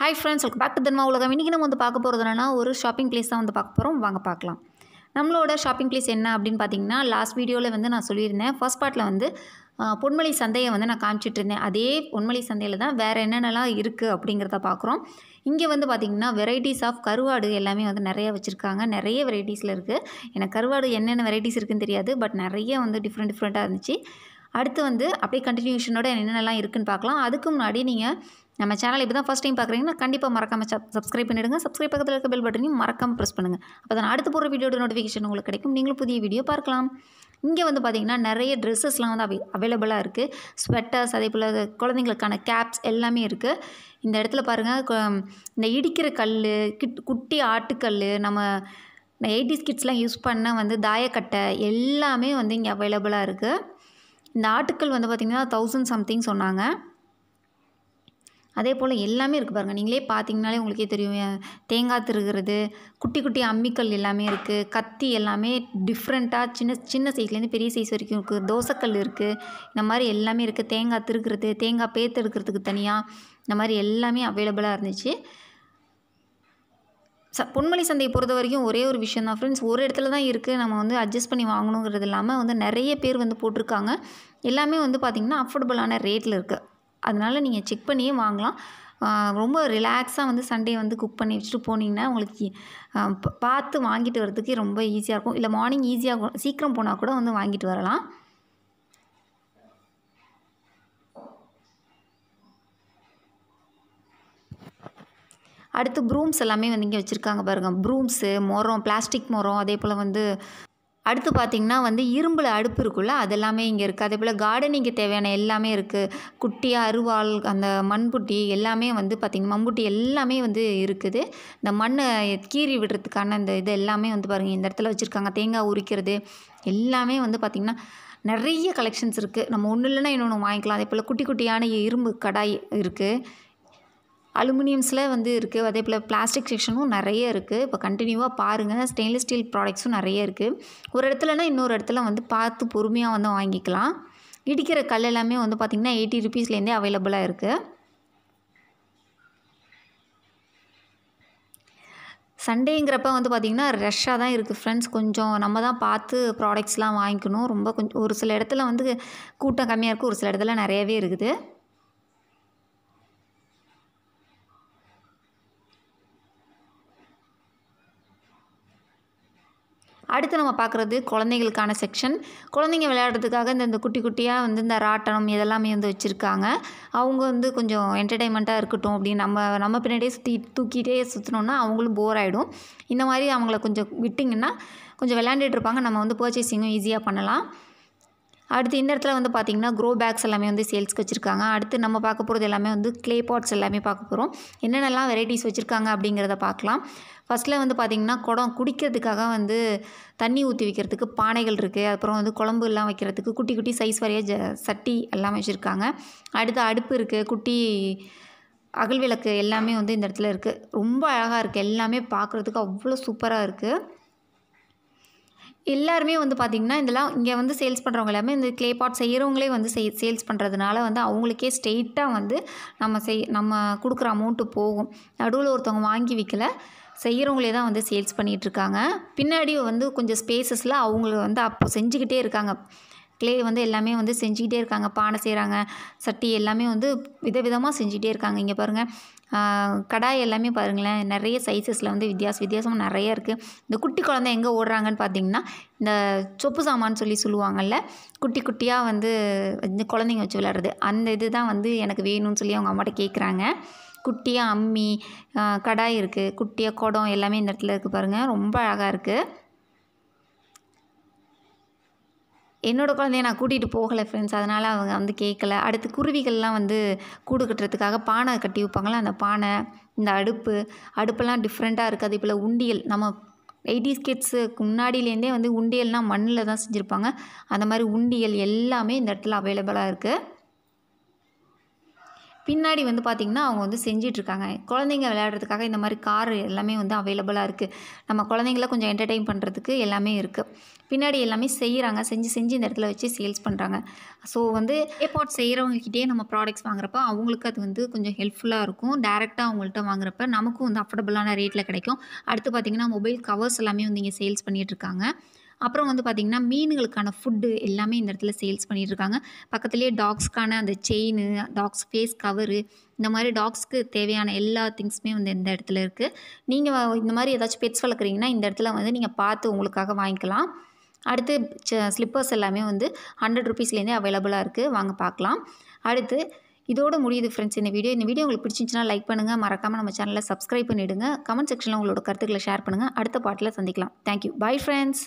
Hi friends, welcome back to Thanma Ulagam. இன்றைக்கி நம்ம வந்து பார்க்க போகிறது என்னன்னா, ஒரு ஷாப்பிங் பிளேஸ் தான் வந்து பார்க்க போகிறோம். வாங்க பார்க்கலாம். நம்மளோட ஷாப்பிங் பிளேஸ் என்ன அப்படின்னு பார்த்தீங்கன்னா, லாஸ்ட் வீடியோவில் வந்து நான் சொல்லியிருந்தேன். ஃபர்ஸ்ட் பார்ட்டில் வந்து பொன்மலை சந்தையை வந்து நான் காமிச்சிட்டு இருந்தேன். அதே பொன்மலை சந்தையில் தான் வேறு என்னென்னலாம் இருக்குது அப்படிங்கிறத பார்க்குறோம். இங்கே வந்து பார்த்திங்கன்னா வெரைட்டிஸ் ஆஃப் கருவாடு எல்லாமே வந்து நிறைய வச்சுருக்காங்க. நிறைய வெரைட்டிஸில் இருக்குது. எனக்கு கருவாடு என்னென்ன வெரைட்டிஸ் இருக்குதுன்னு தெரியாது, பட் நிறைய வந்து டிஃப்ரெண்ட்டாக இருந்துச்சு. அடுத்து வந்து அப்படியே கண்டினியூஷனோட என்னென்னலாம் இருக்குதுன்னு பார்க்கலாம். அதுக்கு முன்னாடி நீங்கள் நம்ம சேனல் இப்போ தான் ஃபஸ்ட் டைம் பார்க்குறீங்கன்னா கண்டிப்பாக மறக்காமல் சப்ஸ்கிரைப் பண்ணிவிடுங்க. சப்ஸ்கிரைப் பக்கத்தில் இருக்க பெல் பட்டனையும் மறக்காமல் ப்ரெஸ் பண்ணுங்கள். அப்போ தான் அடுத்து போகிற வீடியோட நோட்டிஃபிகேஷன் உங்களுக்கு கிடைக்கும். நீங்களும் புதிய வீடியோ பார்க்கலாம். இங்கே வந்து பார்த்திங்கன்னா நிறைய ட்ரெஸ்ஸஸ்லாம் வந்து அவைலபிளாக இருக்குது. ஸ்வெட்டர்ஸ், அதே போல் குழந்தைங்களுக்கான கேப்ஸ் எல்லாமே இருக்குது. இந்த இடத்துல பாருங்கள், இந்த இடிக்கிற கல், குட்டி ஆட்டுக்கல், நம்ம 80s கிட்ஸ்லாம் யூஸ் பண்ண வந்து தாயக்கட்டை எல்லாமே வந்து இங்கே அவைலபிளாக இருக்குது. இந்த ஆட்டுக்கல் வந்து பார்த்திங்கன்னா 1000 சம்திங் சொன்னாங்க. அதே போல் எல்லாமே இருக்குது பாருங்கள். நீங்களே பார்த்தீங்கனாலே உங்களுக்கே தெரியும். தேங்காய் திருகிறது, குட்டி குட்டி அம்மிக்கல் எல்லாமே இருக்குது. கத்தி எல்லாமே டிஃப்ரெண்ட்டாக சின்ன சைஸ்லேருந்து பெரிய சைஸ் வரைக்கும் இருக்குது. தோசைக்கல் இருக்குது. இந்த மாதிரி எல்லாமே இருக்குது. தேங்காய் திருகிறது, தேங்காய் பேத்து எடுக்கிறதுக்கு தனியாக, இந்த மாதிரி எல்லாமே அவைலபிளாக இருந்துச்சு. பொன்மலை சந்தையை பொறுத்த வரைக்கும் ஒரே ஒரு விஷயம் தான் ஃப்ரெண்ட்ஸ், ஒரு இடத்துல தான் இருக்குது. நம்ம வந்து அட்ஜஸ்ட் பண்ணி வாங்கணுங்கிறது இல்லாமல் வந்து நிறைய பேர் வந்து போட்டிருக்காங்க. எல்லாமே வந்து பார்த்திங்கன்னா அஃபோர்டபுளான ரேட்டில் இருக்குது. அதனால் நீங்கள் செக் பண்ணியே வாங்கலாம். ரொம்ப ரிலாக்ஸாக வந்து சண்டே வந்து குக் பண்ணி வச்சுட்டு போனீங்கன்னா உங்களுக்கு பார்த்து வாங்கிட்டு வரதுக்கு ரொம்ப ஈஸியாக இருக்கும். இல்லை மார்னிங் சீக்கிரம் போனால் கூட வந்து வாங்கிட்டு வரலாம். அடுத்து ப்ரூம்ஸ் எல்லாமே வந்து இங்கே வச்சுருக்காங்க பாருங்கள். ப்ரூம்ஸு, முறம், பிளாஸ்டிக் முறம், அதே போல் வந்து அடுத்து பார்த்திங்கன்னா வந்து இரும்பில் அடுப்பு இருக்குல்ல, அது எல்லாமே இங்கே இருக்குது. அதே போல் கார்டனிங்கு தேவையான எல்லாமே இருக்குது. குட்டியாக அருவாள், அந்த மண்புட்டி எல்லாமே வந்து பார்த்திங்கன்னா மம்புட்டி எல்லாமே வந்து இருக்குது. இந்த மண்ணை கீறி விடுறதுக்கான இந்த இது எல்லாமே வந்து பாருங்கள் இந்த இடத்துல வச்சுருக்காங்க. தேங்காய் உரிக்கிறது எல்லாமே வந்து பார்த்திங்கன்னா நிறைய கலெக்ஷன்ஸ் இருக்குது. நம்ம ஒன்று இல்லைன்னா இன்னொன்று வாங்கிக்கலாம். அதே போல் குட்டி குட்டியான இரும்பு கடாய் இருக்குது. அலுமினியம்ஸில் வந்து இருக்குது. அதே போல் பிளாஸ்டிக் செக்ஷனும் நிறைய இருக்குது. இப்போ கண்டினியூவாக பாருங்கள். ஸ்டெயின்லெஸ் ஸ்டீல் ப்ராடக்ட்ஸும் நிறைய இருக்குது. ஒரு இடத்துலனா இன்னொரு இடத்துல வந்து பார்த்து பொறுமையாக வந்து வாங்கிக்கலாம். இடிக்கிற கல் எல்லாமே வந்து பார்த்திங்கன்னா 80 ருபீஸ்லேருந்தே அவைலபிளாக இருக்குது. சண்டேங்கிறப்ப வந்து பார்த்திங்கன்னா ரஷ்ஷாக தான் இருக்குது ஃப்ரெண்ட்ஸ். கொஞ்சம் நம்ம தான் பார்த்து ப்ராடக்ட்ஸ்லாம் வாங்கிக்கணும். ரொம்ப கொஞ்சம் ஒரு சில இடத்துல வந்து கூட்டம் கம்மியாக இருக்குது, ஒரு சில இடத்துல நிறையவே இருக்குது. அடுத்து நம்ம பார்க்குறது குழந்தைகளுக்கான செக்ஷன். குழந்தைங்க விளையாடுறதுக்காக இந்த குட்டி குட்டியாக வந்து இந்த ராட்டனம் இதெல்லாமே வந்து வச்சுருக்காங்க. அவங்க வந்து கொஞ்சம் என்டர்டெயின்மெண்ட்டாக இருக்கட்டும் அப்படின்னு நம்ம பின்னாடியே தூக்கிட்டே சுற்றினோன்னா அவங்களும் போர் ஆகிடும். இந்த மாதிரி அவங்கள கொஞ்சம் விட்டிங்கன்னா கொஞ்சம் விளையாண்டுட்டு இருப்பாங்க. நம்ம வந்து பர்ச்சேசிங்கும் ஈஸியாக பண்ணலாம். அடுத்து இந்த இடத்துல வந்து பார்த்திங்கன்னா க்ரோ பேக்ஸ் எல்லாமே வந்து சேல்ஸ்க்கு வச்சுருக்காங்க. அடுத்து நம்ம பார்க்க போகிறது எல்லாமே வந்து க்ளே பாட்ஸ் எல்லாமே பார்க்க போகிறோம். என்னென்னலாம் வெரைட்டிஸ் வச்சுருக்காங்க அப்படிங்கிறத பார்க்கலாம். ஃபஸ்ட்டில் வந்து பார்த்திங்கன்னா குடம் குடிக்கிறதுக்காக வந்து தண்ணி ஊற்றி வைக்கிறதுக்கு பானைகள் இருக்குது. அப்புறம் வந்து குழம்பு எல்லாம் வைக்கிறதுக்கு குட்டி குட்டி சைஸ் வரைய சட்டி எல்லாமே வச்சுருக்காங்க. அடுத்து அடுப்பு இருக்குது. குட்டி அகல் விளக்கு எல்லாமே வந்து இந்த இடத்துல இருக்குது. ரொம்ப அழகாக இருக்குது. எல்லாமே பார்க்குறதுக்கு அவ்வளோ சூப்பராக இருக்குது. எல்லாருமே வந்து பார்த்திங்கன்னா இதெல்லாம் இங்கே வந்து சேல்ஸ் பண்ணுறவங்க எல்லாமே இந்த க்ளே பாட் செய்கிறவங்களே வந்து சேல்ஸ் பண்ணுறதுனால வந்து அவங்களுக்கே ஸ்ட்ரெயிட்டாக வந்து நம்ம கொடுக்குற அமௌண்ட்டு போகும். நடுவில் ஒருத்தவங்க வாங்கி விற்கல, செய்கிறவங்களே தான் வந்து சேல்ஸ் பண்ணிகிட்ருக்காங்க. பின்னாடி வந்து கொஞ்சம் ஸ்பேசஸில் அவங்க வந்து அப்போ செஞ்சுக்கிட்டே இருக்காங்க. க்ளே வந்து எல்லாமே வந்து செஞ்சுக்கிட்டே இருக்காங்க. பானை செய்கிறாங்க, சட்டி எல்லாமே வந்து விதவிதமாக செஞ்சுக்கிட்டே இருக்காங்க. இங்கே பாருங்கள், கடாய் எல்லாமே பாருங்களேன், நிறைய சைஸஸில் வந்து வித்தியாசமாக நிறைய இருக்குது. இந்த குட்டி குழந்தை எங்கே ஓடுறாங்கன்னு பார்த்தீங்கன்னா, இந்த சொப்பு சாமான்னு சொல்லுவாங்கள்ல, குட்டி குட்டியாக வந்து இந்த குழந்தைங்க வச்சு விளையாடுறது, அந்த இது தான் வந்து எனக்கு வேணும்னு சொல்லி அவங்க அம்மாட்ட கேட்குறாங்க. குட்டியாக அம்மி, கடாய் இருக்குது, குட்டியாக குடம் எல்லாமே இந்த இடத்துல இருக்குது பாருங்கள். ரொம்ப அழகாக இருக்குது. என்னோடய குழந்தைய நான் கூட்டிகிட்டு போகலை ஃப்ரெண்ட்ஸ், அதனால் அவங்க வந்து கேட்கல. அடுத்து குருவிகள்லாம் வந்து கூடு கட்டுறதுக்காக பானை கட்டி வைப்பாங்களா, அந்த பானை, இந்த அடுப்பெல்லாம் டிஃப்ரெண்ட்டாக இருக்குது. அதே போல் உண்டியல், நம்ம 80s கிட்ஸுக்கு முன்னாடியிலேருந்தே வந்து உண்டியல்னால் மண்ணில் தான் செஞ்சுருப்பாங்க. அந்த மாதிரி உண்டியல் எல்லாமே இந்த இடத்துல அவைலபிளாக இருக்குது. பின்னாடி வந்து பார்த்திங்கன்னா அவங்க வந்து செஞ்சிட்ருக்காங்க. குழந்தைங்க விளையாடுறதுக்காக இந்த மாதிரி கார் எல்லாமே வந்து அவைலபிளாக இருக்குது. நம்ம குழந்தைங்கள கொஞ்சம் என்டர்டெயின் பண்ணுறதுக்கு எல்லாமே இருக்குது. பின்னாடி எல்லாமே செய்கிறாங்க. செஞ்சு இந்த இடத்துல வச்சு சேல்ஸ் பண்ணுறாங்க. ஸோ வந்து ஏர்பாட் செய்கிறவங்ககிட்டயே நம்ம ப்ராடக்ட்ஸ் வாங்குறப்ப அவங்களுக்கு அது வந்து கொஞ்சம் ஹெல்ப்ஃபுல்லாக இருக்கும். டேரெக்டாக அவங்கள்ட்ட வாங்குறப்ப நமக்கும் வந்து அஃபோர்டபுளான ரேட்டில் கிடைக்கும். அடுத்து பார்த்திங்கன்னா மொபைல் கவர்ஸ் எல்லாமே வந்து இங்கே சேல்ஸ் பண்ணிகிட்ருக்காங்க. அப்புறம் வந்து பார்த்திங்கன்னா மீன்களுக்கான ஃபுட்டு எல்லாமே இந்த இடத்துல சேல்ஸ் பண்ணிகிட்ருக்காங்க. பக்கத்துலேயே டாக்ஸ்க்கான அந்த செயினு, டாக்ஸ் ஃபேஸ் கவரு, இந்த மாதிரி டாக்ஸ்க்கு தேவையான எல்லா திங்ஸுமே வந்து இந்த இடத்துல இருக்குது. நீங்கள் இந்த மாதிரி ஏதாச்சும் பெட்ஸ் வளர்க்குறீங்கன்னா இந்த இடத்துல வந்து நீங்கள் பார்த்து உங்களுக்காக வாங்கிக்கலாம். அடுத்து ஸ்லிப்பர்ஸ் எல்லாமே வந்து 100 ரூபீஸ்லேருந்தே அவைலபிளாக இருக்குது. வாங்க பார்க்கலாம். அடுத்து இதோட முடியுது ஃப்ரெண்ட்ஸ் இந்த வீடியோ. இந்த வீடியோ உங்களுக்கு பிடிச்சிருந்துச்சுன்னா லைக் பண்ணுங்கள். மறக்காமல் நம்ம சேனலை சப்ஸ்கிரைப் பண்ணிவிடுங்க. கமெண்ட் செக்ஷனில் உங்களோட கருத்துக்களை ஷேர் பண்ணுங்கள். அடுத்த பாட்டில் சந்திக்கலாம். தேங்க்யூ. Bye friends.